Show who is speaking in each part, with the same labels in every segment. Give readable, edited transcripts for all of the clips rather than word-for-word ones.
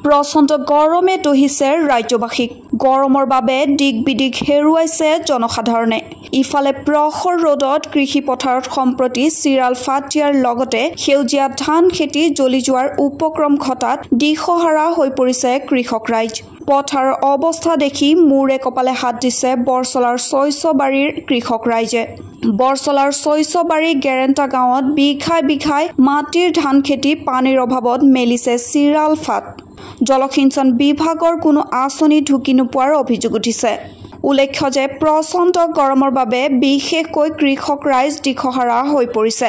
Speaker 1: প্ৰচণ্ড গৰমে দহিছে ৰাজ্যবাসীক। গৰমৰ বাবে দিক বিদিক হেৰুৱাইছে জনসাধাৰণে। ইফালে প্ৰখৰ ৰ'দত কৃষি পথাৰত সম্প্ৰতি চিৰাল ফাট দিয়াৰ লগতে সেউজীয়া ধান খেতি জ্বলি যোৱাৰ উপক্ৰম ঘটাত দিশহাৰা হৈ পৰিছে কৃষক ৰাইজ। পথাৰৰ অৱস্থা দেখি মূৰে কপালে হাত দিছে বৰচলাৰ ছয়ছবাৰীৰ কৃষক ৰাইজে। বৰচলাৰ ছয়ছবাৰী গেৰেণ্টা গাঁৱত বিঘাই বিঘাই মাটিৰ ধান খেতি পানীৰ অভাৱত মেলিছে চিৰাল ফাট। জলসিঞ্চন বিভাগৰ কোনো আঁচনি ঢুকি নোপোৱাৰ অভিযোগ উঠিছে। উল্লেখ্য যে প্ৰচণ্ড গৰমৰ বাবে বিশেষকৈ কৃষক ৰাইজ দিশহাৰা হৈ পৰিছে।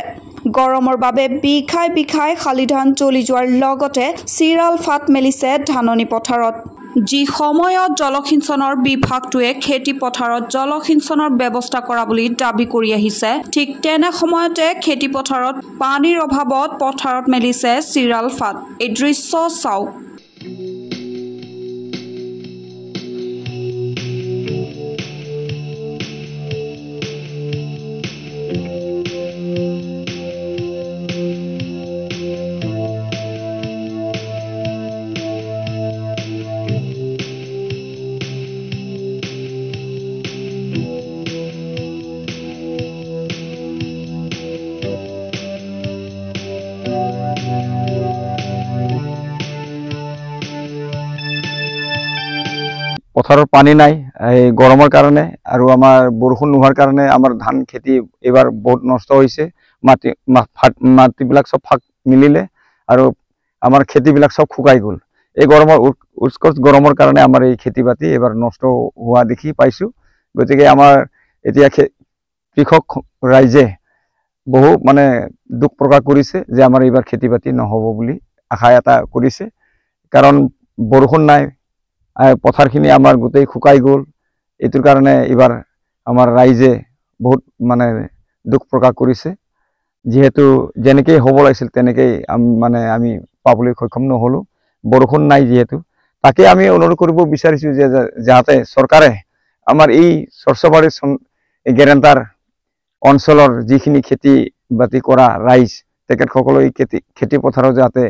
Speaker 1: গৰমৰ বাবে বিঘাই বিঘাই শালি ধান জ্বলি যোৱাৰ লগতে চিৰাল ফাট মেলিছে ধাননি পথাৰত। যি সময়ত জলসিঞ্চনৰ বিভাগটোৱে খেতি পথাৰত জলসিঞ্চনৰ ব্যৱস্থা কৰা বুলি দাবী কৰি আহিছে, ঠিক তেনে সময়তে খেতি পথাৰত পানীৰ অভাৱত পথাৰত মেলিছে চিৰাল ফাট। এই দৃশ্য চাওক।
Speaker 2: পথাৰৰ পানী নাই এই গৰমৰ কাৰণে আৰু আমাৰ বৰষুণ নোহোৱাৰ কাৰণে আমাৰ ধান খেতি এবাৰ বহুত নষ্ট হৈছে। মাটিবিলাক চব ফাট মিলিলে আৰু আমাৰ খেতিবিলাক চব শুকাই গ'ল। এই গৰমৰ উৎকট গৰমৰ কাৰণে আমাৰ এই খেতি বাতি এবাৰ নষ্ট হোৱা দেখি পাইছোঁ। গতিকে আমাৰ এতিয়া কৃষক ৰাইজে বহু দুখ প্ৰকাশ কৰিছে যে আমাৰ এইবাৰ খেতি বাতি নহ'ব বুলি আশা এটা কৰিছে। কাৰণ বৰষুণ নাই, পথাৰখিনি আমাৰ গোটেই শুকাই গ'ল। এইটোৰ কাৰণে এইবাৰ আমাৰ ৰাইজে বহুত দুখ প্ৰকাশ কৰিছে। যিহেতু যেনেকৈ হ'ব লাগিছিল তেনেকৈ আমি পাবলৈ সক্ষম নহ'লোঁ। বৰষুণ নাই যিহেতু, তাকে আমি অনুৰোধ কৰিব বিচাৰিছোঁ যে যাতে চৰকাৰে আমাৰ এই ছয়ছবাৰী গেৰেণ্টাৰ অঞ্চলৰ যিখিনি খেতি বাতি কৰা ৰাইজ তেখেতসকলে এই খেতি পথাৰত যাতে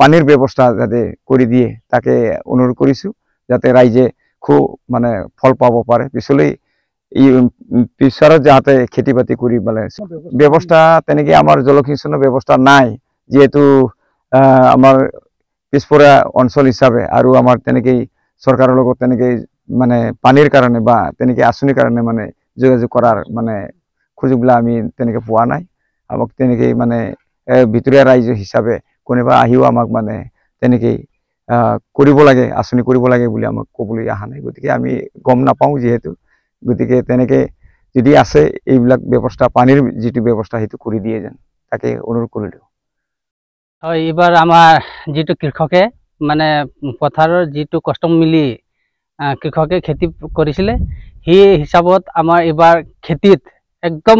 Speaker 2: পানীৰ ব্যৱস্থা যাতে কৰি দিয়ে তাকে অনুৰোধ কৰিছোঁ, যাতে ৰাইজে খুব ফল পাব পাৰে পিছলৈ। পিছত যাতে খেতি বাতি কৰি ব্যৱস্থা তেনেকৈ আমাৰ জলসিঞ্চনৰ ব্যৱস্থা নাই, যিহেতু আমাৰ পিছপৰা অঞ্চল হিচাপে আৰু আমাৰ তেনেকৈ চৰকাৰৰ লগত তেনেকৈ পানীৰ কাৰণে বা তেনেকৈ আঁচনিৰ কাৰণে যোগাযোগ কৰাৰ সুযোগবিলাক আমি তেনেকৈ পোৱা নাই। আমাক তেনেকৈ ভিতৰীয়া ৰাইজ হিচাপে কোনোবা আহিও আমাক তেনেকৈ কৰিব লাগে, আঁচনি কৰিব লাগে বুলি আমাক ক'বলৈ অহা নাই। গতিকে আমি গম নাপাওঁ যিহেতু, গতিকে তেনেকৈ যদি আছে এইবিলাক ব্যৱস্থা, পানীৰ যিটো ব্যৱস্থা সেইটো কৰি দিয়ে যেন তাকে অনুৰোধ কৰিলোঁ।
Speaker 3: হয়, এইবাৰ আমাৰ যিটো কৃষকে পথাৰৰ যিটো কষ্ট মিলি কৃষকে খেতি কৰিছিলে, সেই হিচাপত আমাৰ এইবাৰ খেতিত একদম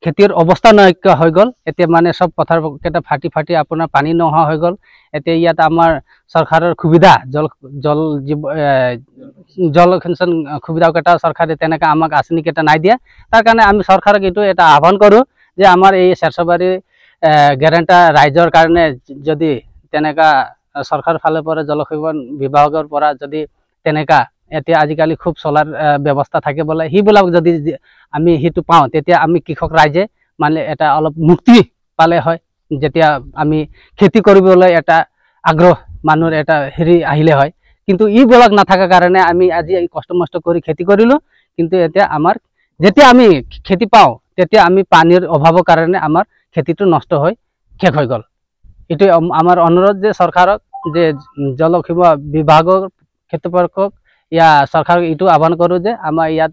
Speaker 3: খেতিৰ অৱস্থা নাইকিয়া হৈ গ'ল। এতিয়া চব পথাৰকেইটা ফাটি ফাটি আপোনাৰ পানী নোহোৱা হৈ গ'ল। এতিয়া ইয়াত আমাৰ চৰকাৰৰ সুবিধা জলসিঞ্চন সুবিধাকেইটা চৰকাৰে তেনেকৈ আমাক আঁচনিকেইটা নাই দিয়া। তাৰ কাৰণে আমি চৰকাৰক এইটো এটা আহ্বান কৰোঁ যে আমাৰ এই ছয়ছবাৰী গেৰেণ্টা ৰাইজৰ কাৰণে যদি তেনেকুৱা চৰকাৰৰ ফালৰ পৰা জলসিঞ্চন বিভাগৰ পৰা যদি তেনেকুৱা এতিয়া আজিকালি খুব চলাৰ ব্যৱস্থা থাকে বোলে, সেইবিলাক যদি আমি সেইটো পাওঁ তেতিয়া আমি কৃষক ৰাইজে এটা অলপ মুক্তি পালে হয়। যেতিয়া আমি খেতি কৰিবলৈ এটা আগ্ৰহ মানুহৰ এটা আহিলে হয়, কিন্তু এইবিলাক নাথাকাৰ কাৰণে আমি আজি কষ্ট মষ্ট কৰি খেতি কৰিলোঁ, কিন্তু এতিয়া আমাৰ যেতিয়া আমি খেতি পাওঁ তেতিয়া আমি পানীৰ অভাৱৰ কাৰণে আমাৰ খেতিটো নষ্ট হৈ শেষ হৈ গ'ল। এইটোৱে আমাৰ অনুৰোধ যে চৰকাৰক, যে জলসিঞ্চন বিভাগৰ ক্ষেত্ৰপক্ষক চৰকাৰক এইটো আহ্বান কৰোঁ যে আমাৰ ইয়াত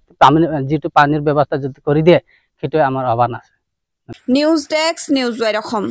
Speaker 3: যিটো পানীৰ ব্যৱস্থা যদি কৰি দিয়ে সেইটোৱে আমাৰ আহ্বান আছে।
Speaker 1: News desk, news wide Assam.